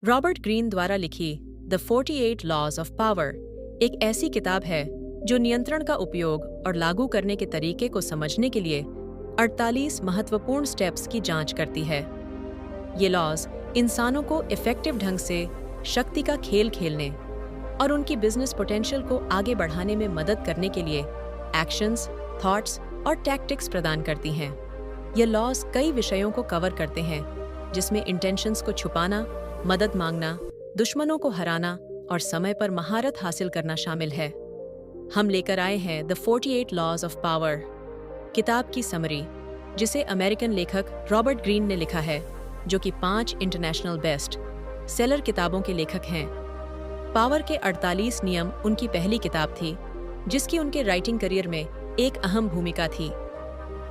Robert Greene द्वारा लिखी the 48 laws of power एक ऐसी किताब है जो नियंत्रण का उपयोग और लागू करने के तरीके को समझने के लिए 48 महत्वपूर्ण स्टेप्स की जांच करती है। ये लॉज इंसानों को इफेक्टिव ढंग से शक्ति का खेल खेलने और उनकी बिजनेस पोटेंशियल को आगे बढ़ाने में मदद करने के लिए एक्शंस, थॉट्स और टैक्टिक्स प्रदान करती हैं। ये लॉज कई विषयों को कवर करते हैं, जिसमें इंटेंशंस को छुपाना, मदद मांगना, दुश्मनों को हराना और समय पर महारत हासिल करना शामिल है। हम लेकर आए हैं द 48 लॉज ऑफ पावर किताब की समरी, जिसे अमेरिकन लेखक रॉबर्ट ग्रीन ने लिखा है, जो कि 5 इंटरनेशनल बेस्ट सेलर किताबों के लेखक हैं। पावर के 48 नियम उनकी पहली किताब थी, जिसकी उनके राइटिंग करियर में एक अहम भूमिका थी।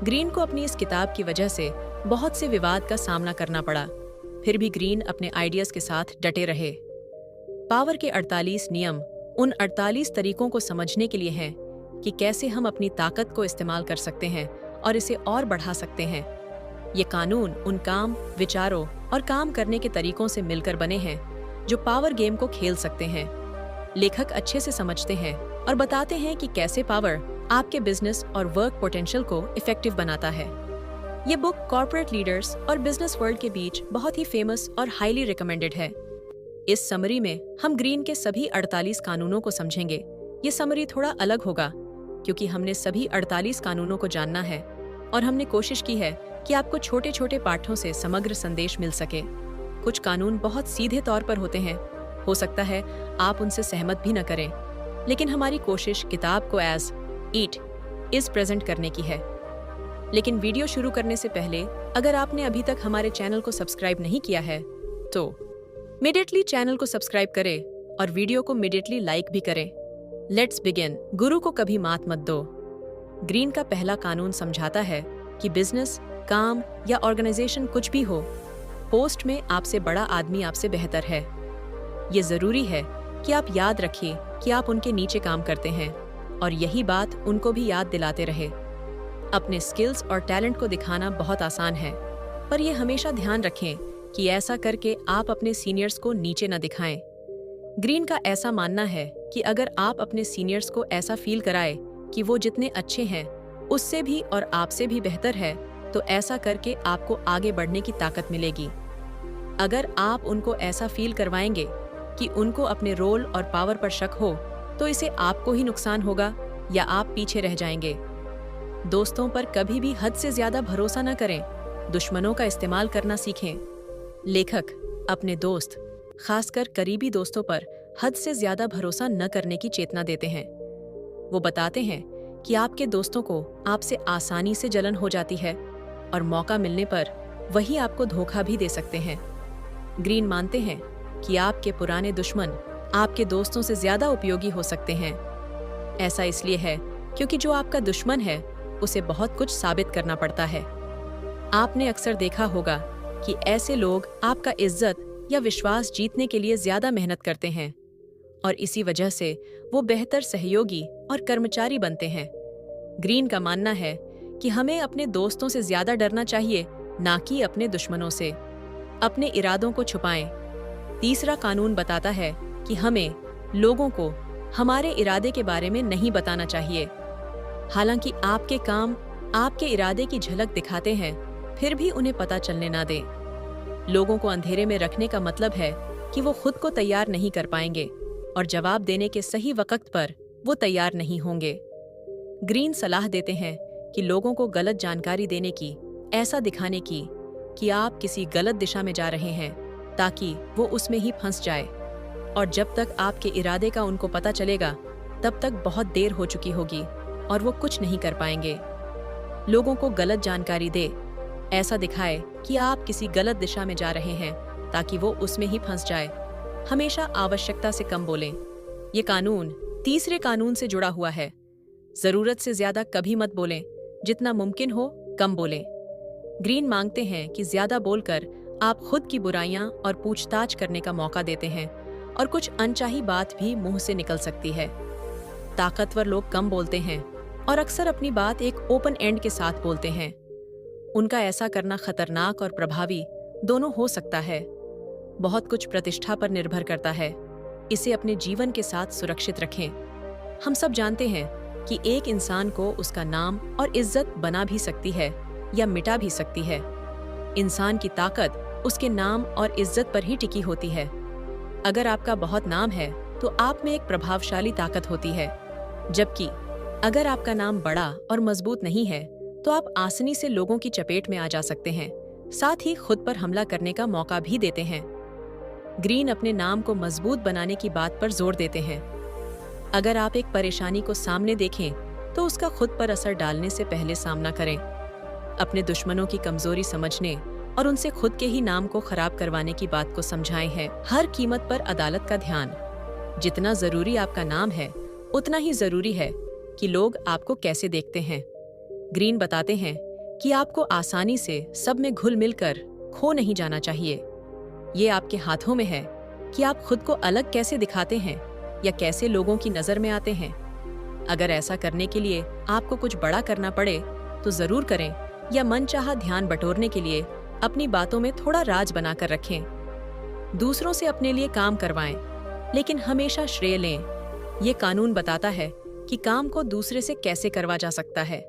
ग्रीन को अपनी इस किताब की वजह से बहुत से विवाद का सामना करना पड़ा, फिर भी ग्रीन अपने आइडियाज के साथ डटे रहे। पावर के 48 नियम उन 48 तरीकों को समझने के लिए हैं कि कैसे हम अपनी ताकत को इस्तेमाल कर सकते हैं और इसे और बढ़ा सकते हैं। ये कानून उन काम, विचारों और काम करने के तरीकों से मिलकर बने हैं जो पावर गेम को खेल सकते हैं। लेखक अच्छे से समझते हैं और बताते हैं कि कैसे पावर आपके बिजनेस और वर्क पोटेंशियल को इफेक्टिव बनाता है। ये बुक कॉर्पोरेट लीडर्स और बिजनेस वर्ल्ड के बीच बहुत ही फेमस और हाईली रिकमेंडेड है। इस समरी में हम ग्रीन के सभी 48 कानूनों को समझेंगे। ये समरी थोड़ा अलग होगा क्योंकि हमने सभी 48 कानूनों को जानना है और हमने कोशिश की है कि आपको छोटे छोटे पाठों से समग्र संदेश मिल सके। कुछ कानून बहुत सीधे तौर पर होते हैं, हो सकता है आप उनसे सहमत भी न करें, लेकिन हमारी कोशिश किताब को एज इट इज प्रेजेंट करने की है। लेकिन वीडियो शुरू करने से पहले अगर आपने अभी तक हमारे चैनल को सब्सक्राइब नहीं किया है तो इमीडिएटली चैनल को सब्सक्राइब करें और वीडियो को इमीडिएटली लाइक भी करें। Let's begin. गुरु को कभी मात मत दो। ग्रीन का पहला कानून समझाता है कि बिजनेस, काम या ऑर्गेनाइजेशन कुछ भी हो, पोस्ट में आपसे बड़ा आदमी आपसे बेहतर है। ये जरूरी है कि आप याद रखिए कि आप उनके नीचे काम करते हैं और यही बात उनको भी याद दिलाते रहे। अपने स्किल्स और टैलेंट को दिखाना बहुत आसान है, पर यह हमेशा ध्यान रखें कि ऐसा करके आप अपने सीनियर्स को नीचे न दिखाएं। ग्रीन का ऐसा मानना है कि अगर आप अपने सीनियर्स को ऐसा फील कराए कि वो जितने अच्छे हैं उससे भी और आपसे भी बेहतर है, तो ऐसा करके आपको आगे बढ़ने की ताकत मिलेगी। अगर आप उनको ऐसा फील करवाएंगे कि उनको अपने रोल और पावर पर शक हो, तो इसे आपको ही नुकसान होगा या आप पीछे रह जाएंगे। दोस्तों पर कभी भी हद से ज्यादा भरोसा न करें, दुश्मनों का इस्तेमाल करना सीखें। लेखक अपने दोस्त, खासकर करीबी दोस्तों पर हद से ज्यादा भरोसा न करने की चेतना देते हैं। वो बताते हैं कि आपके दोस्तों को आपसे आसानी से जलन हो जाती है और मौका मिलने पर वही आपको धोखा भी दे सकते हैं। ग्रीन मानते हैं कि आपके पुराने दुश्मन आपके दोस्तों से ज्यादा उपयोगी हो सकते हैं। ऐसा इसलिए है क्योंकि जो आपका दुश्मन है उसे बहुत कुछ साबित करना पड़ता है। आपने अक्सर देखा होगा कि ऐसे लोग आपका इज्जत या विश्वास जीतने के लिए ज्यादा मेहनत करते हैं और इसी वजह से वो बेहतर सहयोगी और कर्मचारी बनते हैं। ग्रीन का मानना है कि हमें अपने दोस्तों से ज्यादा डरना चाहिए, ना कि अपने दुश्मनों से। अपने इरादों को छुपाएं। तीसरा कानून बताता है कि हमें लोगों को हमारे इरादे के बारे में नहीं बताना चाहिए। हालांकि आपके काम आपके इरादे की झलक दिखाते हैं, फिर भी उन्हें पता चलने ना दें। लोगों को अंधेरे में रखने का मतलब है कि वो खुद को तैयार नहीं कर पाएंगे और जवाब देने के सही वक्त पर वो तैयार नहीं होंगे। ग्रीन सलाह देते हैं कि लोगों को गलत जानकारी देने की, ऐसा दिखाने की कि आप किसी गलत दिशा में जा रहे हैं, ताकि वो उसमें ही फंस जाए। और जब तक आपके इरादे का उनको पता चलेगा, तब तक बहुत देर हो चुकी होगी और वो कुछ नहीं कर पाएंगे। लोगों को गलत जानकारी दे, ऐसा दिखाए कि आप किसी गलत दिशा में जा रहे हैं, ताकि वो उसमें ही फंस जाए। हमेशा आवश्यकता से कम बोलें। ये कानून तीसरे कानून से जुड़ा हुआ है। जरूरत से ज्यादा कभी मत बोलें, जितना मुमकिन हो कम बोलें। ग्रीन मांगते हैं कि ज्यादा बोलकर आप खुद की बुराइयां और पूछताछ करने का मौका देते हैं और कुछ अनचाही बात भी मुंह से निकल सकती है। ताकतवर लोग कम बोलते हैं और अक्सर अपनी बात एक ओपन एंड के साथ बोलते हैं। उनका ऐसा करना खतरनाक और प्रभावी दोनों हो सकता है। बहुत कुछ प्रतिष्ठा पर निर्भर करता है। इसे अपने जीवन के साथ सुरक्षित रखें। हम सब जानते हैं कि एक इंसान को उसका नाम और इज्जत बना भी सकती है या मिटा भी सकती है। इंसान की ताकत उसके नाम और इज्जत पर ही टिकी होती है। अगर आपका बहुत नाम है तो आप में एक प्रभावशाली ताकत होती है, जबकि अगर आपका नाम बड़ा और मजबूत नहीं है तो आप आसानी से लोगों की चपेट में आ जा सकते हैं, साथ ही खुद पर हमला करने का मौका भी देते हैं। ग्रीन अपने नाम को मजबूत बनाने की बात पर जोर देते हैं। अगर आप एक परेशानी को सामने देखें तो उसका खुद पर असर डालने से पहले सामना करें। अपने दुश्मनों की कमजोरी समझने और उनसे खुद के ही नाम को खराब करवाने की बात को समझाएं है। हर कीमत पर अदालत का ध्यान। जितना जरूरी आपका नाम है उतना ही जरूरी है कि लोग आपको कैसे देखते हैं। ग्रीन बताते हैं कि आपको आसानी से सब में घुल मिलकर खो नहीं जाना चाहिए। ये आपके हाथों में है कि आप खुद को अलग कैसे दिखाते हैं या कैसे लोगों की नजर में आते हैं। अगर ऐसा करने के लिए आपको कुछ बड़ा करना पड़े तो जरूर करें, या मनचाहा ध्यान बटोरने के लिए अपनी बातों में थोड़ा राज बनाकर रखें। दूसरों से अपने लिए काम करवाएं, लेकिन हमेशा श्रेय लें। ये कानून बताता है कि काम को दूसरे से कैसे करवा जा सकता है।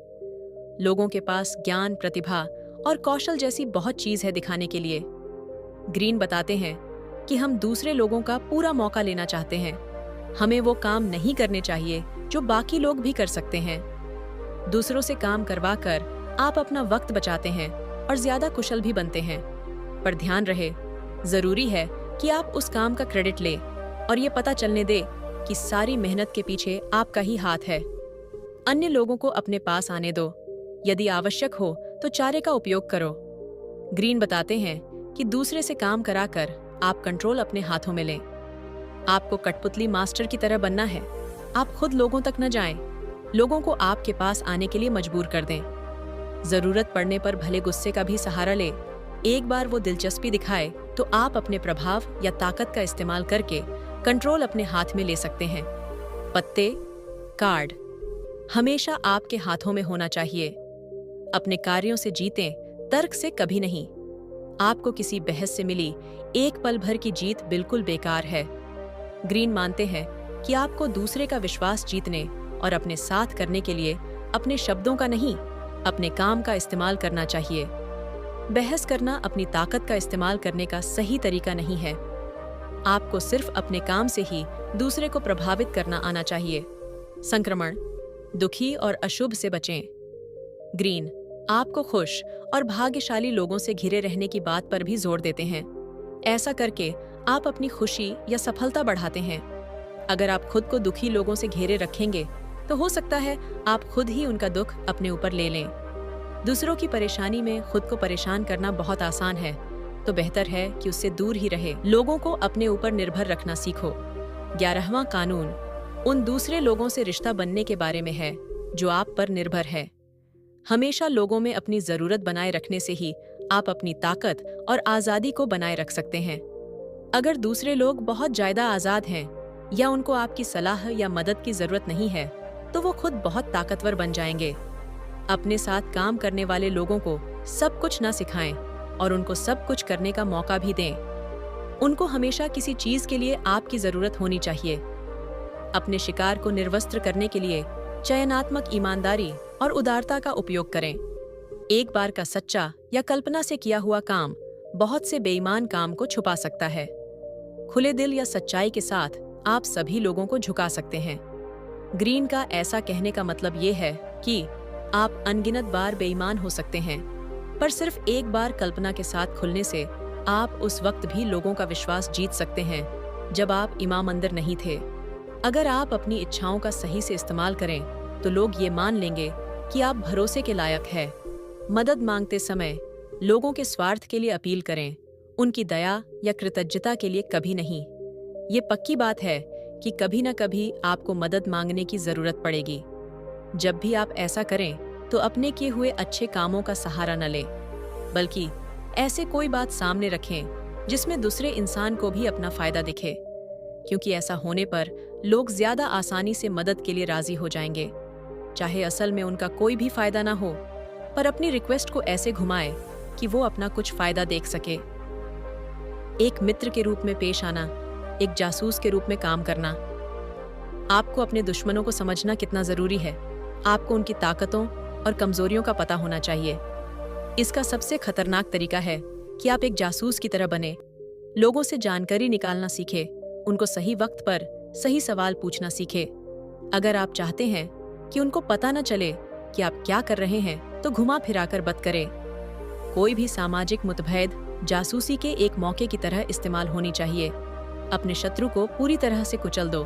लोगों के पास ज्ञान, प्रतिभा और कौशल जैसी बहुत चीज है दिखाने के लिए। ग्रीन बताते हैं कि हम दूसरे लोगों का पूरा मौका लेना चाहते हैं। हमें वो काम नहीं करने चाहिए जो बाकी लोग भी कर सकते हैं। दूसरों से काम करवा कर आप अपना वक्त बचाते हैं और ज्यादा कुशल भी बनते हैं। पर ध्यान रहे, जरूरी है कि आप उस काम का क्रेडिट लें और ये पता चलने दे कि सारी मेहनत के पीछे आपका ही हाथ है। अन्य लोगों को अपने पास आने दो। यदि आवश्यक हो तो चारे का उपयोग करो। ग्रीन बताते हैं कि दूसरे से काम कराकर आप कंट्रोल अपने हाथों में लें। आपको कठपुतली मास्टर की तरह बनना है। आप खुद लोगों तक न जाएं, लोगों को आपके पास आने के लिए मजबूर कर दें। जरूरत पड़ने पर भले गुस्से का भी सहारा ले। एक बार वो दिलचस्पी दिखाए तो आप अपने प्रभाव या ताकत का इस्तेमाल करके कंट्रोल अपने हाथ में ले सकते हैं। पत्ते, कार्ड हमेशा आपके हाथों में होना चाहिए। अपने कार्यों से जीतें, तर्क से कभी नहीं। आपको किसी बहस से मिली एक पल भर की जीत बिल्कुल बेकार है। ग्रीन मानते हैं कि आपको दूसरे का विश्वास जीतने और अपने साथ करने के लिए अपने शब्दों का नहीं, अपने काम का इस्तेमाल करना चाहिए। बहस करना अपनी ताकत का इस्तेमाल करने का सही तरीका नहीं है। आपको सिर्फ अपने काम से ही दूसरे को प्रभावित करना आना चाहिए। संक्रमण, दुखी और अशुभ से बचें। ग्रीन आपको खुश और भाग्यशाली लोगों से घिरे रहने की बात पर भी जोर देते हैं। ऐसा करके आप अपनी खुशी या सफलता बढ़ाते हैं। अगर आप खुद को दुखी लोगों से घेरे रखेंगे तो हो सकता है आप खुद ही उनका दुख अपने ऊपर ले लें। दूसरों की परेशानी में खुद को परेशान करना बहुत आसान है, तो बेहतर है कि उससे दूर ही रहे। लोगों को अपने ऊपर निर्भर रखना सीखो। 11वां कानून उन दूसरे लोगों से रिश्ता बनने के बारे में है जो आप पर निर्भर है। हमेशा लोगों में अपनी जरूरत बनाए रखने से ही आप अपनी ताकत और आजादी को बनाए रख सकते हैं। अगर दूसरे लोग बहुत ज्यादा आजाद हैं या उनको आपकी सलाह या मदद की जरूरत नहीं है तो वो खुद बहुत ताकतवर बन जाएंगे। अपने साथ काम करने वाले लोगों को सब कुछ न सिखाएं और उनको सब कुछ करने का मौका भी दें। उनको हमेशा किसी चीज के लिए आपकी जरूरत होनी चाहिए। अपने शिकार को निर्वस्त्र करने के लिए चयनात्मक ईमानदारी और उदारता का उपयोग करें। एक बार का सच्चा या कल्पना से किया हुआ काम बहुत से बेईमान काम को छुपा सकता है। खुले दिल या सच्चाई के साथ आप सभी लोगों को झुका सकते हैं। ग्रीन का ऐसा कहने का मतलब ये है कि आप अनगिनत बार बेईमान हो सकते हैं, पर सिर्फ एक बार कल्पना के साथ खुलने से आप उस वक्त भी लोगों का विश्वास जीत सकते हैं जब आप ईमानदार नहीं थे। अगर आप अपनी इच्छाओं का सही से इस्तेमाल करें तो लोग ये मान लेंगे कि आप भरोसे के लायक हैं। मदद मांगते समय लोगों के स्वार्थ के लिए अपील करें, उनकी दया या कृतज्ञता के लिए कभी नहीं। ये पक्की बात है कि कभी न कभी आपको मदद मांगने की जरूरत पड़ेगी। जब भी आप ऐसा करें तो अपने किए हुए अच्छे कामों का सहारा न लें, बल्कि ऐसे कोई बात सामने रखें जिसमें दूसरे इंसान को भी अपना फायदा दिखे, क्योंकि ऐसा होने पर लोग ज्यादा आसानी से मदद के लिए राजी हो जाएंगे। चाहे असल में उनका कोई भी फायदा ना हो, पर अपनी रिक्वेस्ट को ऐसे घुमाएं कि वो अपना कुछ फायदा देख सके। एक मित्र के रूप में पेश आना, एक जासूस के रूप में काम करना। आपको अपने दुश्मनों को समझना कितना जरूरी है। आपको उनकी ताकतों और कमजोरियों का पता होना चाहिए। इसका सबसे खतरनाक तरीका है कि आप एक जासूस की तरह बने, लोगों से जानकारी निकालना सीखे, उनको सही वक्त पर सही सवाल पूछना सीखे। अगर आप चाहते हैं कि उनको पता न चले कि आप क्या कर रहे हैं, तो घुमा फिराकर बात करें। कोई भी सामाजिक मुठभेड़ जासूसी के एक मौके की तरह इस्तेमाल होनी चाहिए। अपने शत्रु को पूरी तरह से कुचल दो।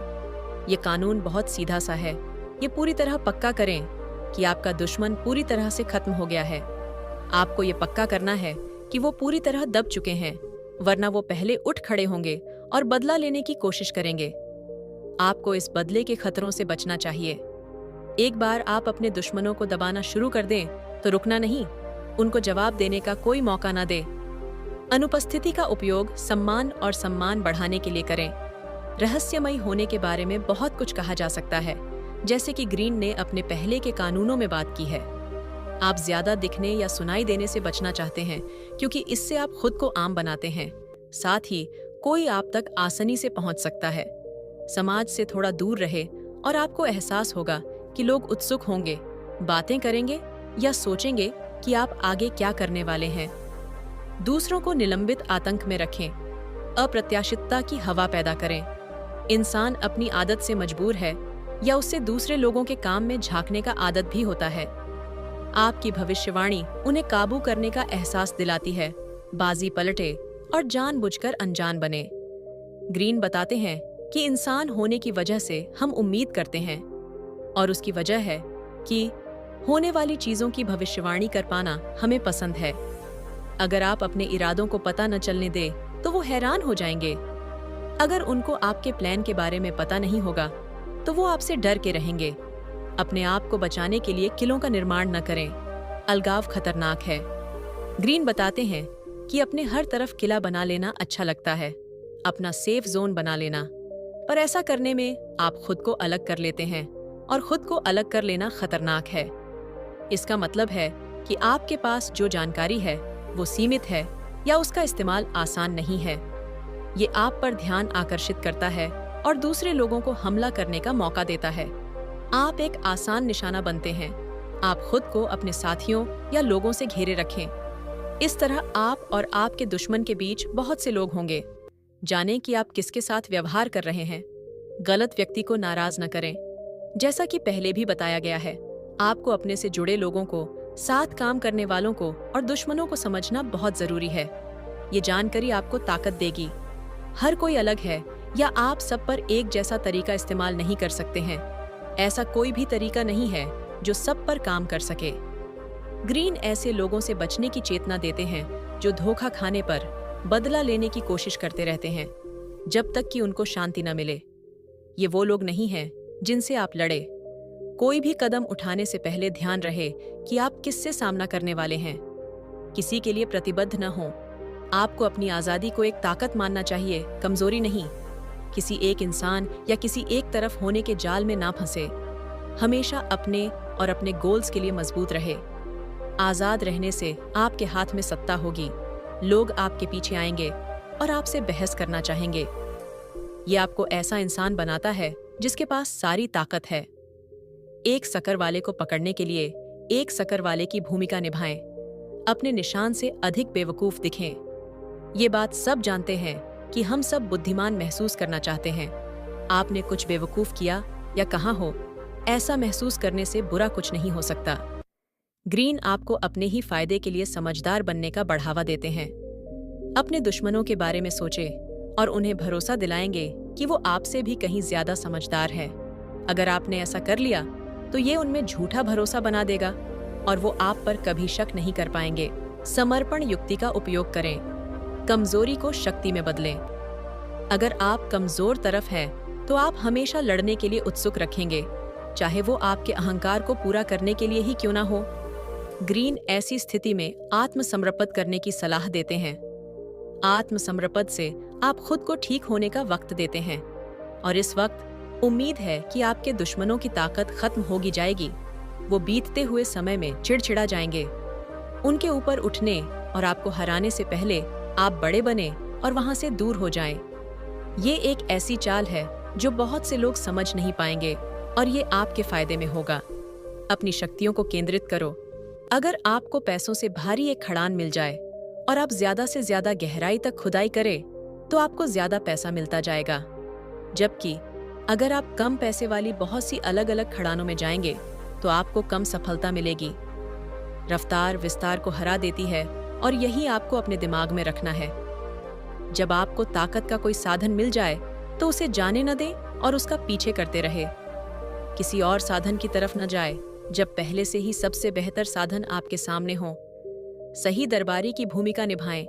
ये कानून बहुत सीधा सा है। ये पूरी तरह पक्का करें कि आपका दुश्मन पूरी तरह से खत्म हो गया है। आपको ये पक्का करना है कि वो पूरी तरह दब चुके हैं, वरना वो पहले उठ खड़े होंगे और बदला लेने की कोशिश करेंगे। आपको इस बदले के खतरों से बचना चाहिए। एक बार आप अपने दुश्मनों को दबाना शुरू कर दें तो रुकना नहीं, उनको जवाब देने का कोई मौका न दें। अनुपस्थिति का उपयोग सम्मान और सम्मान बढ़ाने के लिए करें। रहस्यमयी होने के बारे में बहुत कुछ कहा जा सकता है, जैसे कि ग्रीन ने अपने पहले के कानूनों में बात की है। आप ज्यादा दिखने या सुनाई देने से बचना चाहते हैं, क्योंकि इससे आप खुद को आम बनाते हैं। साथ ही कोई आप तक आसानी से पहुंच सकता है। समाज से थोड़ा दूर रहे और आपको एहसास होगा कि लोग उत्सुक होंगे, बातें करेंगे या सोचेंगे कि आप आगे क्या करने वाले हैं। दूसरों को निलंबित आतंक में रखें। अप्रत्याशितता की हवा पैदा करें। इंसान अपनी आदत से मजबूर है या उससे दूसरे लोगों के काम में झांकने का आदत भी होता है। आपकी भविष्यवाणी उन्हें काबू करने का एहसास दिलाती है। बाजी पलटे और जानबूझकर अनजान बने। ग्रीन बताते हैं कि इंसान होने की वजह से हम उम्मीद करते हैं, और उसकी वजह है कि होने वाली चीजों की भविष्यवाणी कर पाना हमें पसंद है। अगर आप अपने इरादों को पता न चलने दे तो वो हैरान हो जाएंगे। अगर उनको आपके प्लान के बारे में पता नहीं होगा तो वो आपसे डर के रहेंगे। अपने आप को बचाने के लिए किलों का निर्माण न करें। अलगाव खतरनाक है। ग्रीन बताते हैं कि अपने हर तरफ किला बना लेना अच्छा लगता है, अपना सेफ जोन बना लेना, पर ऐसा करने में आप खुद को अलग कर लेते हैं, और खुद को अलग कर लेना खतरनाक है। इसका मतलब है कि आपके पास जो जानकारी है वो सीमित है या उसका इस्तेमाल आसान नहीं है। ये आप पर ध्यान आकर्षित करता है और दूसरे लोगों को हमला करने का मौका देता है। आप एक आसान निशाना बनते हैं। आप खुद को अपने साथियों या लोगों से घेरे रखें। इस तरह आप और आपके दुश्मन के बीच बहुत से लोग होंगे। जानें कि आप किसके साथ व्यवहार कर रहे हैं। गलत व्यक्ति को नाराज न करें। जैसा कि पहले भी बताया गया है, आपको अपने से जुड़े लोगों को, साथ काम करने वालों को और दुश्मनों को समझना बहुत जरूरी है। ये जानकारी आपको ताकत देगी। हर कोई अलग है या आप सब पर एक जैसा तरीका इस्तेमाल नहीं कर सकते हैं। ऐसा कोई भी तरीका नहीं है जो सब पर काम कर सके। ग्रीन ऐसे लोगों से बचने की चेतना देते हैं जो धोखा खाने पर बदला लेने की कोशिश करते रहते हैं जब तक कि उनको शांति न मिले। ये वो लोग नहीं हैं जिनसे आप लड़े। कोई भी कदम उठाने से पहले ध्यान रहे कि आप किससे सामना करने वाले हैं। किसी के लिए प्रतिबद्ध न हो। आपको अपनी आज़ादी को एक ताकत मानना चाहिए, कमजोरी नहीं। किसी एक इंसान या किसी एक तरफ होने के जाल में ना फंसे। हमेशा अपने और अपने गोल्स के लिए मजबूत रहे। आज़ाद रहने से आपके हाथ में सत्ता होगी। लोग आपके पीछे आएंगे और आपसे बहस करना चाहेंगे। ये आपको ऐसा इंसान बनाता है जिसके पास सारी ताकत है। एक शक्कर वाले को पकड़ने के लिए एक शक्कर वाले की भूमिका निभाएं। अपने निशान से अधिक बेवकूफ दिखें। ये बात सब जानते हैं कि हम सब बुद्धिमान महसूस करना चाहते हैं। आपने कुछ बेवकूफ किया या कहा हो, ऐसा महसूस करने से बुरा कुछ नहीं हो सकता। ग्रीन आपको अपने ही फायदे के लिए समझदार बनने का बढ़ावा देते हैं। अपने दुश्मनों के बारे में सोचें और उन्हें भरोसा दिलाएंगे कि वो आपसे भी कहीं ज्यादा समझदार है। अगर आपने ऐसा कर लिया तो ये उनमें झूठा भरोसा बना देगा और वो आप पर कभी शक नहीं कर पाएंगे। समर्पण युक्ति का उपयोग करें। कमजोरी को शक्ति में बदलें। अगर आप कमजोर तरफ हैं तो आप हमेशा लड़ने के लिए उत्सुक रखेंगे, चाहे वो आपके अहंकार को पूरा करने के लिए ही क्यों ना हो। ग्रीन ऐसी स्थिति में आत्मसमर्पित करने की सलाह देते हैं। आत्मसमर्पण से आप खुद को ठीक होने का वक्त देते हैं, और इस वक्त उम्मीद है कि आपके दुश्मनों की ताकत खत्म होगी जाएगी। वो बीतते हुए समय में चिड़चिड़ा जाएंगे। उनके ऊपर उठने और आपको हराने से पहले आप बड़े बने और वहां से दूर हो जाएं। ये एक ऐसी चाल है जो बहुत से लोग समझ नहीं पाएंगे और ये आपके फायदे में होगा। अपनी शक्तियों को केंद्रित करो। अगर आपको पैसों से भारी एक खड़ान मिल जाए और आप ज्यादा से ज्यादा गहराई तक खुदाई करें, तो आपको ज्यादा पैसा मिलता जाएगा। जबकि अगर आप कम पैसे वाली बहुत सी अलग अलग खड़ानों में जाएंगे, तो आपको कम सफलता मिलेगी। रफ्तार विस्तार को हरा देती है और यही आपको अपने दिमाग में रखना है। जब आपको ताकत का कोई साधन मिल जाए, तो उसे जाने न दें और उसका पीछे करते रहे। किसी और साधन की तरफ न जाए जब पहले से ही सबसे बेहतर साधन आपके सामने हो। सही दरबारी की भूमिका निभाएं।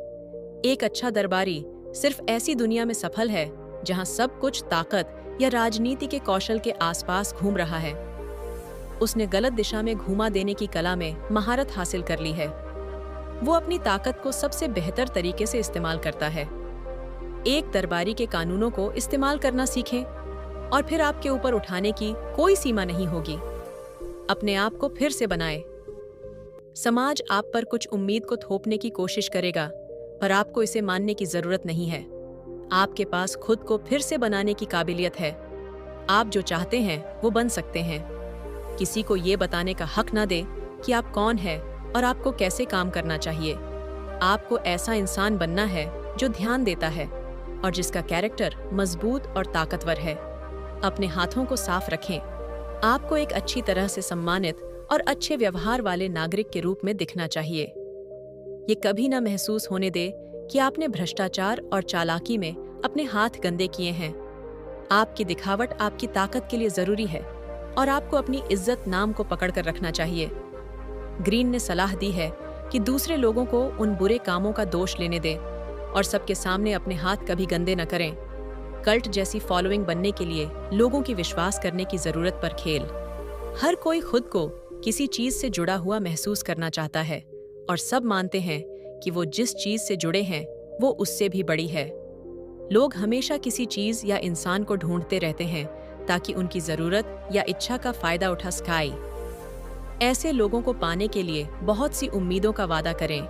एक अच्छा दरबारी सिर्फ ऐसी दुनिया में सफल है जहां सब कुछ ताकत या राजनीति के कौशल के आसपास घूम रहा है। उसने गलत दिशा में घुमा देने की कला में महारत हासिल कर ली है। वो अपनी ताकत को सबसे बेहतर तरीके से इस्तेमाल करता है। एक दरबारी के कानूनों को इस्तेमाल करना सीखें और फिर आपके ऊपर उठाने की कोई सीमा नहीं होगी। अपने आप को फिर से बनाएं। समाज आप पर कुछ उम्मीद को थोपने की कोशिश करेगा, पर आपको इसे मानने की जरूरत नहीं है। आपके पास खुद को फिर से बनाने की काबिलियत है। आप जो चाहते हैं वो बन सकते हैं। किसी को ये बताने का हक ना दें कि आप कौन हैं और आपको कैसे काम करना चाहिए। आपको ऐसा इंसान बनना है जो ध्यान देता है और जिसका कैरेक्टर मजबूत और ताकतवर है। अपने हाथों को साफ रखें। आपको एक अच्छी तरह से सम्मानित और अच्छे व्यवहार वाले नागरिक के रूप में दिखना चाहिए। ये कभी ना महसूस होने दे कि आपने भ्रष्टाचार और चालाकी में अपने हाथ गंदे किए हैं। आपकी दिखावट आपकी ताकत के लिए जरूरी है और आपको अपनी इज्जत नाम को पकड़कर रखना चाहिए। ग्रीन ने सलाह दी है कि दूसरे लोगों को उन बुरे कामों का दोष लेने दें और सबके सामने अपने हाथ कभी गंदे न करें। कल्ट जैसी फॉलोइंग बनने के लिए लोगों की विश्वास करने की जरूरत पर खेल। हर कोई खुद को किसी चीज से जुड़ा हुआ महसूस करना चाहता है और सब मानते हैं कि वो जिस चीज से जुड़े हैं वो उससे भी बड़ी है। लोग हमेशा किसी चीज या इंसान को ढूंढते रहते हैं ताकि उनकी जरूरत या इच्छा का फायदा उठा सकें। ऐसे लोगों को पाने के लिए बहुत सी उम्मीदों का वादा करें,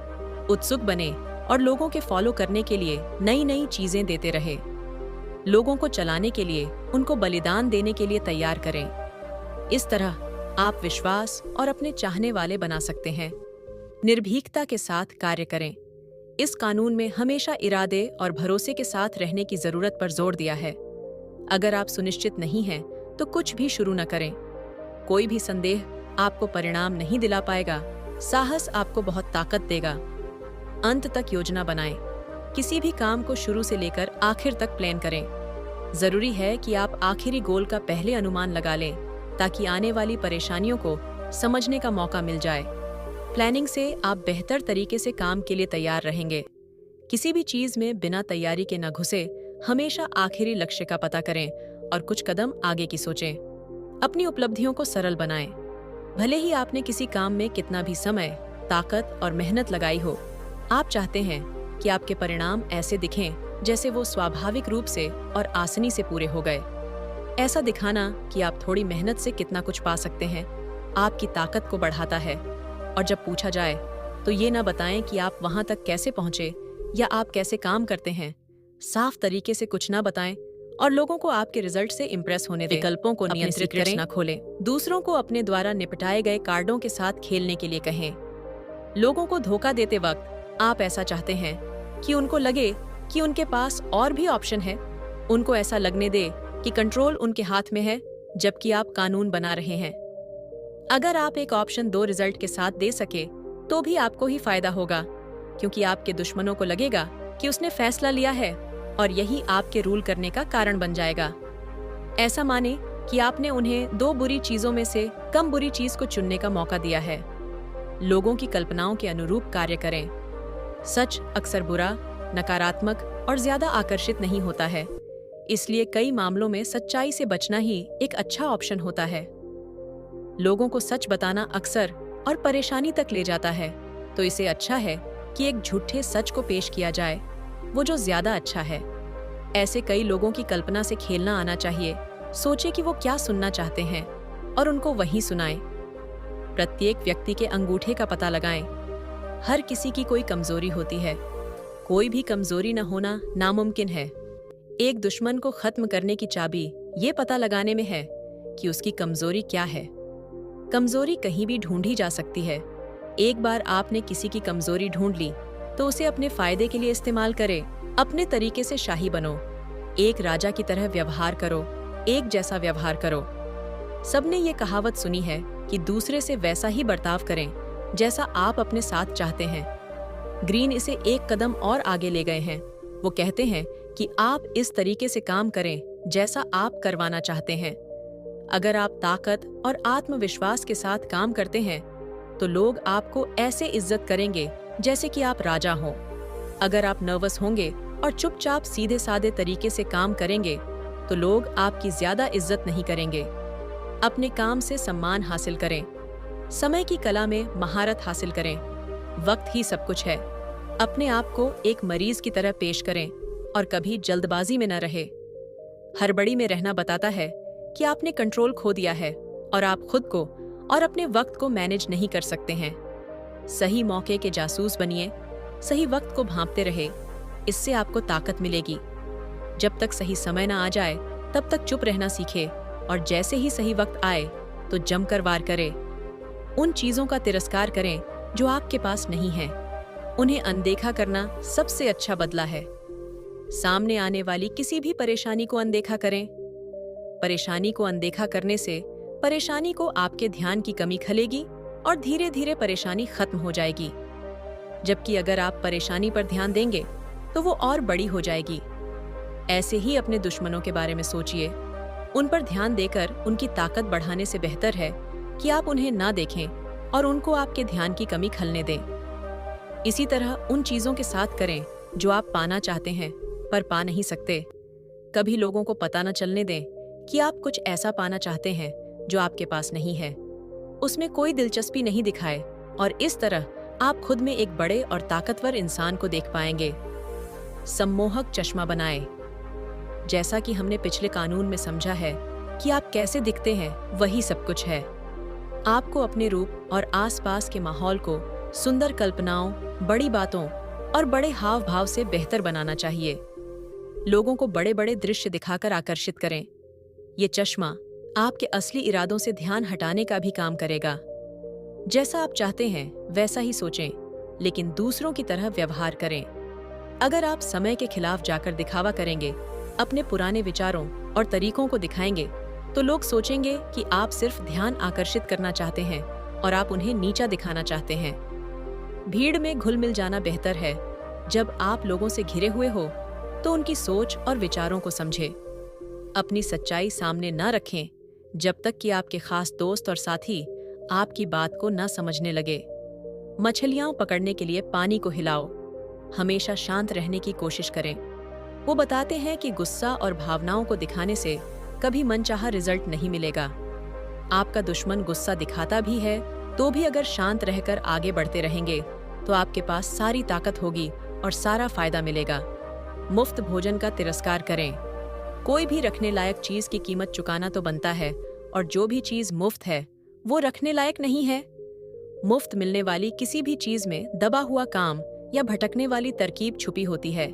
उत्सुक बने और लोगों के फॉलो करने के लिए नई नई चीजें देते रहे। लोगों को चलाने के लिए उनको बलिदान देने के लिए तैयार करें। इस तरह आप विश्वास और अपने चाहने वाले बना सकते हैं। निर्भीकता के साथ कार्य करें। इस कानून में हमेशा इरादे और भरोसे के साथ रहने की जरूरत पर जोर दिया है। अगर आप सुनिश्चित नहीं हैं, तो कुछ भी शुरू न करें। कोई भी संदेह आपको परिणाम नहीं दिला पाएगा। साहस आपको बहुत ताकत देगा। अंत तक योजना बनाएं। किसी भी काम को शुरू से लेकर आखिर तक प्लान करें। जरूरी है कि आप आखिरी गोल का पहले अनुमान लगा लें ताकि आने वाली परेशानियों को समझने का मौका मिल जाए। प्लानिंग से आप बेहतर तरीके से काम के लिए तैयार रहेंगे। किसी भी चीज में बिना तैयारी के न घुसे। हमेशा आखिरी लक्ष्य का पता करें और कुछ कदम आगे की सोचें। अपनी उपलब्धियों को सरल बनाएं। भले ही आपने किसी काम में कितना भी समय, ताकत और मेहनत लगाई हो, आप चाहते हैं कि आपके परिणाम ऐसे दिखें जैसे वो स्वाभाविक रूप से और आसानी से पूरे हो गए। ऐसा दिखाना कि आप थोड़ी मेहनत से कितना कुछ पा सकते हैं, आपकी ताकत को बढ़ाता है। और जब पूछा जाए तो ये ना बताएं कि आप वहां तक कैसे पहुंचे या आप कैसे काम करते हैं। साफ तरीके से कुछ ना बताएं और लोगों को आपके रिजल्ट से इम्प्रेस होने दें। विकल्पों को नियंत्रित करें, ना खोलें। दूसरों को अपने द्वारा निपटाए गए कार्डों के साथ खेलने के लिए कहें। लोगों को धोखा देते वक्त आप ऐसा चाहते हैं कि उनको लगे कि उनके पास और भी ऑप्शन है। उनको ऐसा लगने दे कि कंट्रोल उनके हाथ में है, जबकि आप कानून बना रहे हैं। अगर आप एक ऑप्शन 2 रिजल्ट के साथ दे सके तो भी आपको ही फायदा होगा, क्योंकि आपके दुश्मनों को लगेगा कि उसने फैसला लिया है और यही आपके रूल करने का कारण बन जाएगा। ऐसा माने कि आपने उन्हें 2 बुरी चीजों में से कम बुरी चीज को चुनने का मौका दिया है। लोगों की कल्पनाओं के अनुरूप कार्य करें। सच अक्सर बुरा, नकारात्मक और ज्यादा आकर्षित नहीं होता है, इसलिए कई मामलों में सच्चाई से बचना ही एक अच्छा ऑप्शन होता है। लोगों को सच बताना अक्सर और परेशानी तक ले जाता है, तो इसे अच्छा है कि एक झूठे सच को पेश किया जाए, वो जो ज्यादा अच्छा है। ऐसे कई लोगों की कल्पना से खेलना आना चाहिए। सोचे कि वो क्या सुनना चाहते हैं और उनको वही सुनाएं। प्रत्येक व्यक्ति के अंगूठे का पता लगाएं। हर किसी की कोई कमजोरी होती है। कोई भी कमजोरी न होना नामुमकिन है। एक दुश्मन को खत्म करने की चाबी ये पता लगाने में है कि उसकी कमजोरी क्या है। कमजोरी कहीं भी ढूंढी जा सकती है। एक बार आपने किसी की कमजोरी ढूंढ ली तो उसे अपने फायदे के लिए इस्तेमाल करे। अपने तरीके से शाही बनो, एक राजा की तरह व्यवहार करो, एक जैसा व्यवहार करो। सबने ये कहावत सुनी है कि दूसरे से वैसा ही बर्ताव करें जैसा आप अपने साथ चाहते हैं। ग्रीन इसे एक कदम और आगे ले गए हैं। वो कहते हैं कि आप इस तरीके से काम करें जैसा आप करवाना चाहते हैं। अगर आप ताकत और आत्मविश्वास के साथ काम करते हैं तो लोग आपको ऐसे इज्जत करेंगे जैसे कि आप राजा हों। अगर आप नर्वस होंगे और चुपचाप सीधे साधे तरीके से काम करेंगे तो लोग आपकी ज्यादा इज्जत नहीं करेंगे। अपने काम से सम्मान हासिल करें। समय की कला में महारत हासिल करें। वक्त ही सब कुछ है। अपने आप को एक मरीज की तरह पेश करें और कभी जल्दबाजी में न रहे। हड़बड़ी में रहना बताता है कि आपने कंट्रोल खो दिया है और आप खुद को और अपने वक्त को मैनेज नहीं कर सकते हैं। सही मौके के जासूस बनिए, सही वक्त को भांपते रहे। इससे आपको ताकत मिलेगी। जब तक सही समय न आ जाए तब तक चुप रहना सीखे और जैसे ही सही वक्त आए तो जमकर वार करें। उन चीजों का तिरस्कार करें जो आपके पास नहीं है। उन्हें अनदेखा करना सबसे अच्छा बदला है। सामने आने वाली किसी भी परेशानी को अनदेखा करें। परेशानी को अनदेखा करने से परेशानी को आपके ध्यान की कमी खलेगी और धीरे धीरे परेशानी खत्म हो जाएगी। जबकि अगर आप परेशानी पर ध्यान देंगे तो वो और बड़ी हो जाएगी। ऐसे ही अपने दुश्मनों के बारे में सोचिए। उन पर ध्यान देकर उनकी ताकत बढ़ाने से बेहतर है कि आप उन्हें ना देखें और उनको आपके ध्यान की कमी खलने दें। इसी तरह उन चीजों के साथ करें जो आप पाना चाहते हैं पर पा नहीं सकते। कभी लोगों को पता न चलने दें कि आप कुछ ऐसा पाना चाहते हैं जो आपके पास नहीं है। उसमें कोई दिलचस्पी नहीं दिखाए और इस तरह आप खुद में एक बड़े और ताकतवर इंसान को देख पाएंगे। सम्मोहक चश्मा बनाएं। जैसा कि हमने पिछले कानून में समझा है कि आप कैसे दिखते हैं वही सब कुछ है। आपको अपने रूप और आसपास के माहौल को सुंदर कल्पनाओं, बड़ी बातों और बड़े हाव भाव से बेहतर बनाना चाहिए। लोगों को बड़े बड़े दृश्य दिखाकर आकर्षित करें। ये चश्मा आपके असली इरादों से ध्यान हटाने का भी काम करेगा। जैसा आप चाहते हैं वैसा ही सोचें, लेकिन दूसरों की तरह व्यवहार करें। अगर आप समय के खिलाफ जाकर दिखावा करेंगे, अपने पुराने विचारों और तरीकों को दिखाएंगे, तो लोग सोचेंगे कि आप सिर्फ ध्यान आकर्षित करना चाहते हैं और आप उन्हें नीचा दिखाना चाहते हैं। भीड़ में घुल मिल जाना बेहतर है। जब आप लोगों से घिरे हुए हो तो उनकी सोच और विचारों को समझें। अपनी सच्चाई सामने न रखें जब तक कि आपके खास दोस्त और साथी आपकी बात को न समझने लगे। मछलियां पकड़ने के लिए पानी को हिलाओ। हमेशा शांत रहने की कोशिश करें। वो बताते हैं कि गुस्सा और भावनाओं को दिखाने से कभी मनचाहा रिजल्ट नहीं मिलेगा। आपका दुश्मन गुस्सा दिखाता भी है तो भी अगर शांत रहकर आगे बढ़ते रहेंगे तो आपके पास सारी ताकत होगी और सारा फायदा मिलेगा। मुफ्त भोजन का तिरस्कार करें। कोई भी रखने लायक चीज की कीमत चुकाना तो बनता है और जो भी चीज मुफ्त है वो रखने लायक नहीं है। मुफ्त मिलने वाली किसी भी चीज में दबा हुआ काम या भटकने वाली तरकीब छुपी होती है।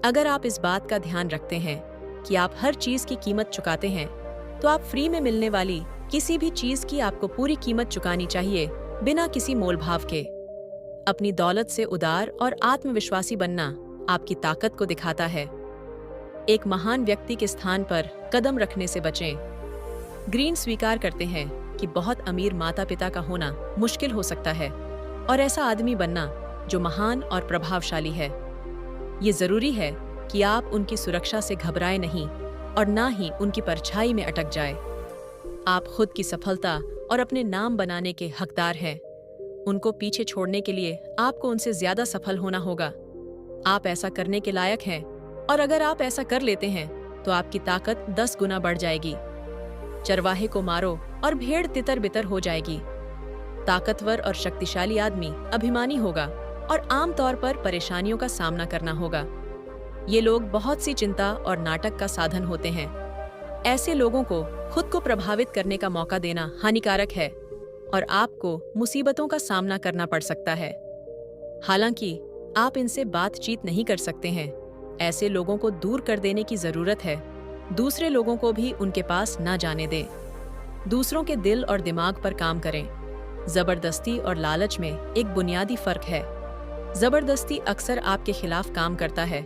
अगर आप इस बात का ध्यान रखते हैं कि आप हर चीज की कीमत चुकाते हैं तो आप फ्री में मिलने वाली किसी भी चीज की आपको पूरी कीमत चुकानी चाहिए बिना किसी मोलभाव के। अपनी दौलत से उदार और आत्मविश्वासी बनना आपकी ताकत को दिखाता है। एक महान व्यक्ति के स्थान पर कदम रखने से बचें। ग्रीन स्वीकार करते हैं कि बहुत अमीर माता पिता का होना मुश्किल हो सकता है और ऐसा आदमी बनना जो महान और प्रभावशाली है। ये जरूरी है कि आप उनकी सुरक्षा से घबराएं नहीं और ना ही उनकी परछाई में अटक जाए। आप खुद की सफलता और अपने नाम बनाने के हकदार हैं। उनको पीछे छोड़ने के लिए आपको उनसे ज्यादा सफल होना होगा। आप ऐसा करने के लायक हैं और अगर आप ऐसा कर लेते हैं तो आपकी ताकत 10 गुना बढ़ जाएगी। चरवाहे को मारो और भेड़ तितर बितर हो जाएगी। ताकतवर और शक्तिशाली आदमी अभिमानी होगा और आमतौर पर परेशानियों का सामना करना होगा। ये लोग बहुत सी चिंता और नाटक का साधन होते हैं। ऐसे लोगों को खुद को प्रभावित करने का मौका देना हानिकारक है और आपको मुसीबतों का सामना करना पड़ सकता है। हालांकि आप इनसे बातचीत नहीं कर सकते हैं। ऐसे लोगों को दूर कर देने की जरूरत है। दूसरे लोगों को भी उनके पास ना जाने दें। दूसरों के दिल और दिमाग पर काम करें। जबरदस्ती और लालच में एक बुनियादी फर्क है। जबरदस्ती अक्सर आपके खिलाफ काम करता है,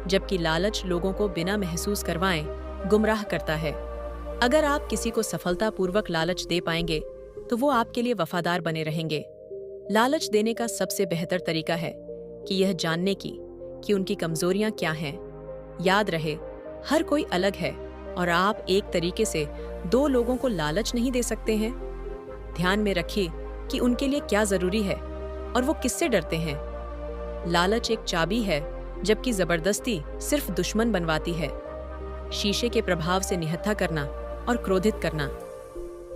जबकि लालच लोगों को बिना महसूस करवाएं गुमराह करता है। अगर आप किसी को सफलतापूर्वक लालच दे पाएंगे तो वो आपके लिए वफादार बने रहेंगे। लालच देने का सबसे बेहतर तरीका है कि यह जानने की कि उनकी कमजोरियां क्या हैं। याद रहे, हर कोई अलग है और आप एक तरीके से दो लोगों को लालच नहीं दे सकते हैं। ध्यान में रखिए कि उनके लिए क्या जरूरी है और वो किससे डरते हैं। लालच एक चाबी है, जबकि जबरदस्ती सिर्फ दुश्मन बनवाती है। शीशे के प्रभाव से निहत्था करना और क्रोधित करना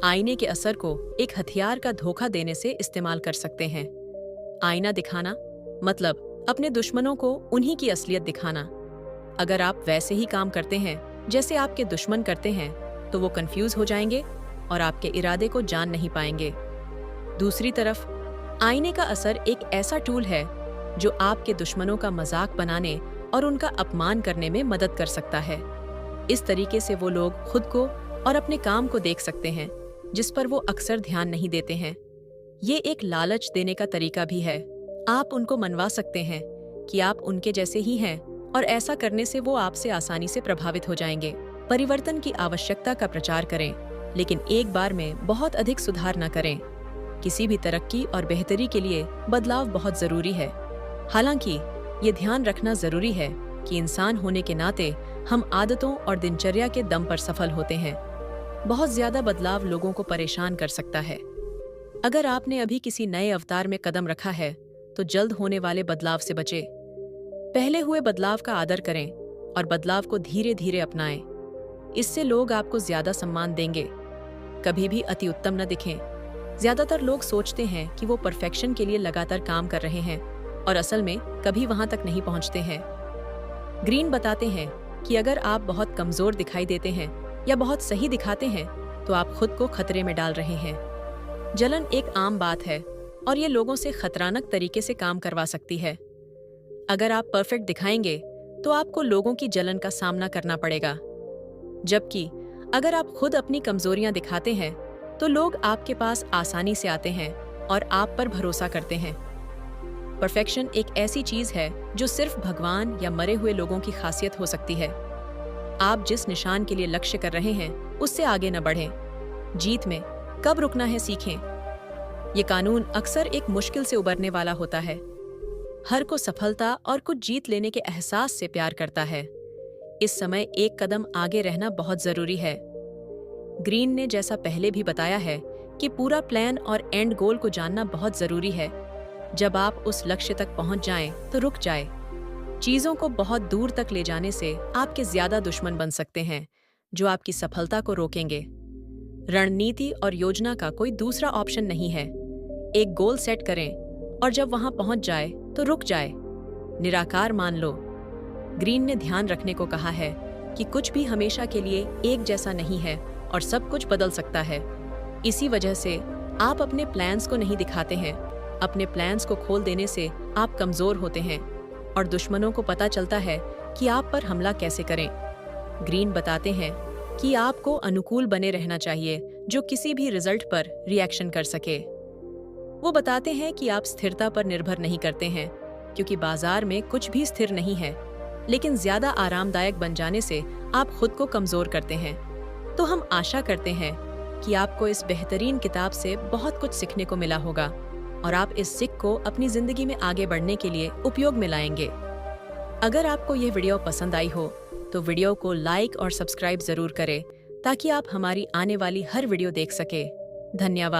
आईने के असर को एक हथियार का धोखा देने से इस्तेमाल कर सकते हैं। आईना दिखाना मतलब अपने दुश्मनों को उन्हीं की असलियत दिखाना। अगर आप वैसे ही काम करते हैं जैसे आपके दुश्मन करते हैं तो वो कंफ्यूज हो जाएंगे और आपके इरादे को जान नहीं पाएंगे। दूसरी तरफ आईने का असर एक ऐसा टूल है जो आपके दुश्मनों का मजाक बनाने और उनका अपमान करने में मदद कर सकता है। इस तरीके से वो लोग खुद को और अपने काम को देख सकते हैं, जिस पर वो अक्सर ध्यान नहीं देते हैं। ये एक लालच देने का तरीका भी है। आप उनको मनवा सकते हैं कि आप उनके जैसे ही हैं और ऐसा करने से वो आपसे आसानी से प्रभावित हो जाएंगे। परिवर्तन की आवश्यकता का प्रचार करें, लेकिन एक बार में बहुत अधिक सुधार न करें। किसी भी तरक्की और बेहतरी के लिए बदलाव बहुत जरूरी है। हालांकि ये ध्यान रखना जरूरी है कि इंसान होने के नाते हम आदतों और दिनचर्या के दम पर सफल होते हैं। बहुत ज्यादा बदलाव लोगों को परेशान कर सकता है। अगर आपने अभी किसी नए अवतार में कदम रखा है तो जल्द होने वाले बदलाव से बचें। पहले हुए बदलाव का आदर करें और बदलाव को धीरे धीरे अपनाएं। इससे लोग आपको ज्यादा सम्मान देंगे। कभी भी अति उत्तम न दिखें। ज्यादातर लोग सोचते हैं कि वो परफेक्शन के लिए लगातार काम कर रहे हैं और असल में कभी वहां तक नहीं पहुंचते हैं। ग्रीन बताते हैं कि अगर आप बहुत कमजोर दिखाई देते हैं या बहुत सही दिखाते हैं तो आप खुद को खतरे में डाल रहे हैं। जलन एक आम बात है और ये लोगों से खतरनाक तरीके से काम करवा सकती है। अगर आप परफेक्ट दिखाएंगे तो आपको लोगों की जलन का सामना करना पड़ेगा, जबकि अगर आप खुद अपनी कमजोरियां दिखाते हैं तो लोग आपके पास आसानी से आते हैं और आप पर भरोसा करते हैं। परफेक्शन एक ऐसी चीज है जो सिर्फ भगवान या मरे हुए लोगों की खासियत हो सकती है। आप जिस निशान के लिए लक्ष्य कर रहे हैं उससे आगे न बढ़ें। जीत में कब रुकना है सीखें। ये कानून अक्सर एक मुश्किल से उबरने वाला होता है। हर को सफलता और कुछ जीत लेने के एहसास से प्यार करता है। इस समय एक कदम आगे रहना बहुत जरूरी है। ग्रीन ने जैसा पहले भी बताया है कि पूरा प्लान और एंड गोल को जानना बहुत जरूरी है। जब आप उस लक्ष्य तक पहुंच जाएं तो रुक जाएं। चीजों को बहुत दूर तक ले जाने से आपके ज्यादा दुश्मन बन सकते हैं जो आपकी सफलता को रोकेंगे। रणनीति और योजना का कोई दूसरा ऑप्शन नहीं है। एक गोल सेट करें और जब वहां पहुंच जाए तो रुक जाए, निराकार मान लो। ग्रीन ने ध्यान रखने को कहा है कि कुछ भी हमेशा के लिए एक जैसा नहीं है और सब कुछ बदल सकता है। इसी वजह से आप अपने प्लान्स को नहीं दिखाते हैं। अपने प्लान्स को खोल देने से आप कमजोर होते हैं और दुश्मनों को पता चलता है कि आप पर हमला कैसे करें। ग्रीन बताते हैं कि आपको अनुकूल बने रहना चाहिए जो किसी भी रिजल्ट पर रिएक्शन कर सके। वो बताते हैं कि आप स्थिरता पर निर्भर नहीं करते हैं क्योंकि बाजार में कुछ भी स्थिर नहीं है, लेकिन ज्यादा आरामदायक बन जाने से आप खुद को कमजोर करते हैं। तो हम आशा करते हैं कि आपको इस बेहतरीन किताब से बहुत कुछ सीखने को मिला होगा और आप इस सीख को अपनी जिंदगी में आगे बढ़ने के लिए उपयोग में लाएंगे। अगर आपको ये वीडियो पसंद आई हो तो वीडियो को लाइक और सब्सक्राइब जरूर करें ताकि आप हमारी आने वाली हर वीडियो देख सके। धन्यवाद।